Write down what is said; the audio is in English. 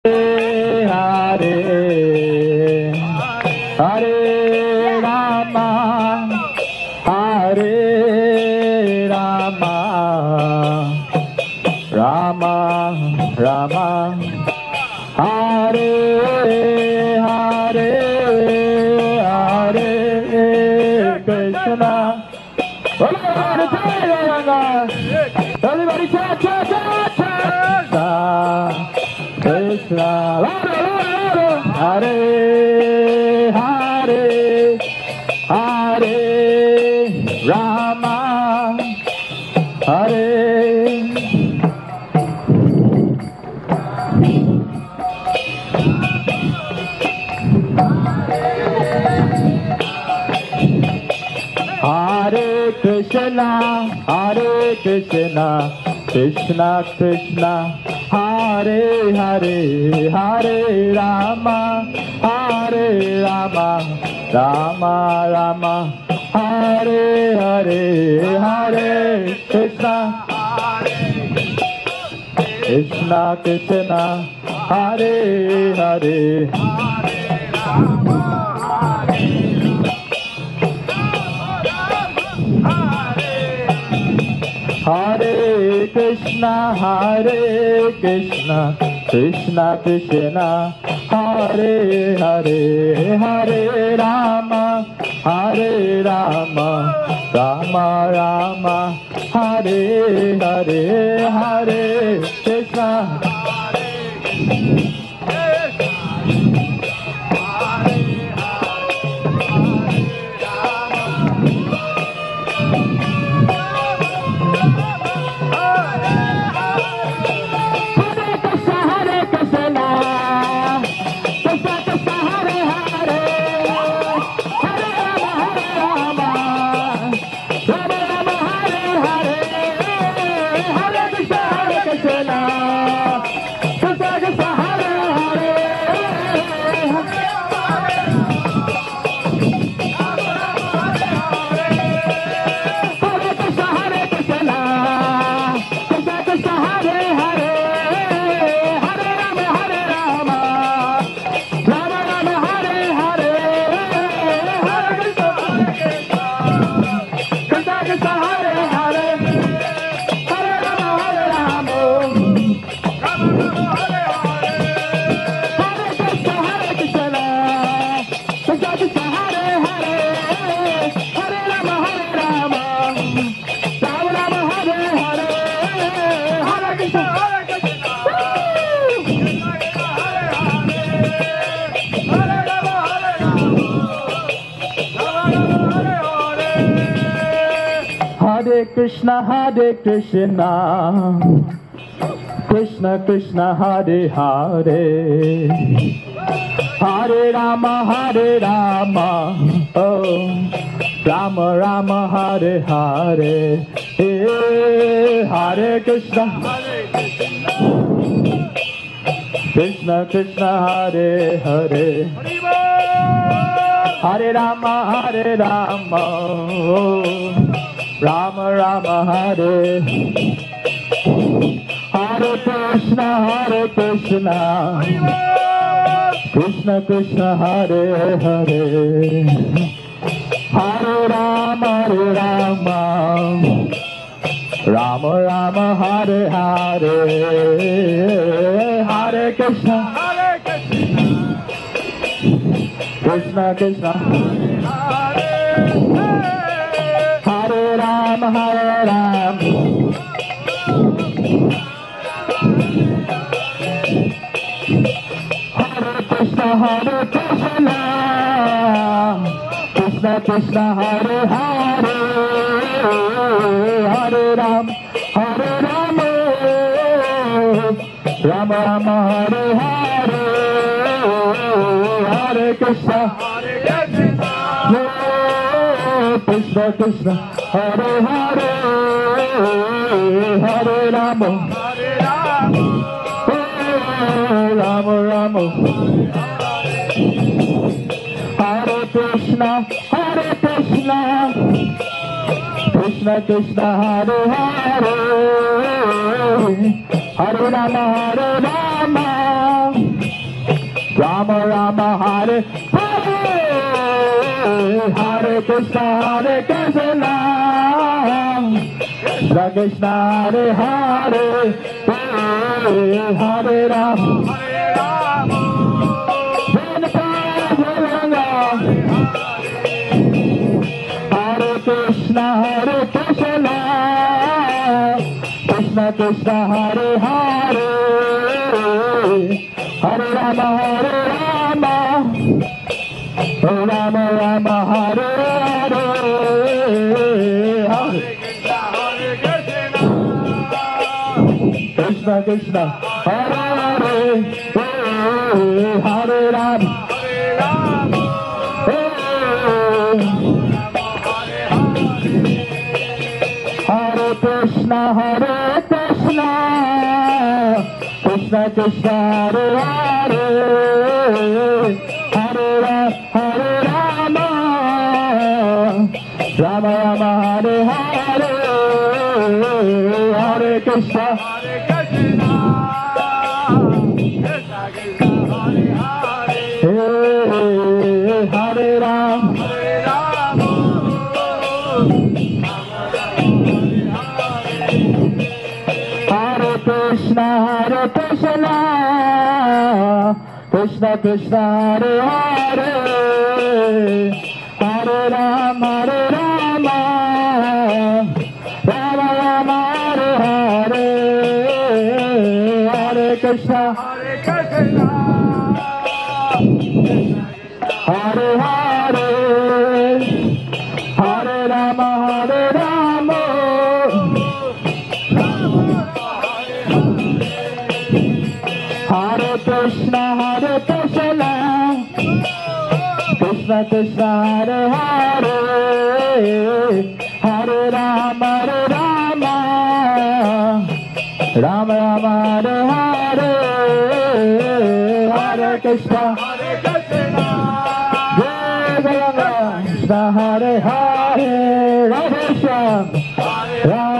Hare Hare Rama Hare Rama Rama Rama Hare Hare Hare Krishna. Everybody cha cha cha cha. Krishna, Hare Hare Hare Rama Hare. Hare Krishna, Hare Krishna, Krishna Krishna, Hare Hare, Hare Rama, Hare Rama, Rama Rama, Hare Hare, Hare Krishna, Krishna Krishna, Hare Hare. Hare Krishna, Hare Krishna, Krishna Krishna, Hare Hare, Hare Rama, Hare Rama, Rama Rama, Hare Hare, Hare Krishna. Hare Krishna, Krishna Krishna, Hare Hare, Hare Rama, oh, Rama Rama, Hare Hare, Hare Krishna, Krishna Krishna, Hare Hare, Hare Rama, oh, Rama Rama, Hare Hare Krishna, Krishna Krishna, Hare Hare, Hare Rama, Rama Rama, Hare Hare, Hare Krishna, Krishna Krishna, Hare Rama, Hare Krishna, Krishna Krishna, Hare Hare, Hare Ram, Rama Rama, Hare Hare, Hare Krishna, Krishna Krishna, Hare Hare, Hare Rama, Rama Rama, Hare Krishna, Krishna Krishna, Hare Hare, Hare Rama, Rama Rama Hare Hare, Hare Krishna Hare Krishna, Krishna Krishna Hare Hare, Hare Rama Hare Rama, Hare Krishna Hare Krishna, Krishna Krishna Hare Hare, Hare Rama Hare Rama, Rama Rama Hare Hare, Hare Krishna Krishna Hare Hare, Hare Rama Hare Rama, Hare Krishna Hare Krishna, Krishna Krishna Hare Hare, Hare Rama, Rama Rama Hare Hare, Hare Krishna Hare Krishna, Krishna Krishna Hare Hare, Hare Rama Hare Rama, Hare Krishna Hare Krishna, Krishna Krishna Hare Hare, Hare Rama Hare Rama, Rama Rama Hare Hare, Hare Krishna Hare Krishna, Hare Hare, Hare Rama Hare Rama, Hare Krishna Hare Krishna, Krishna Krishna Hare Hare, Hare Rama Hare Rama, Rama Rama Hare Hare, Hare Krishna Hare Krishna, Jai Krishna Hare Hare, Radhe Shyam, Radhe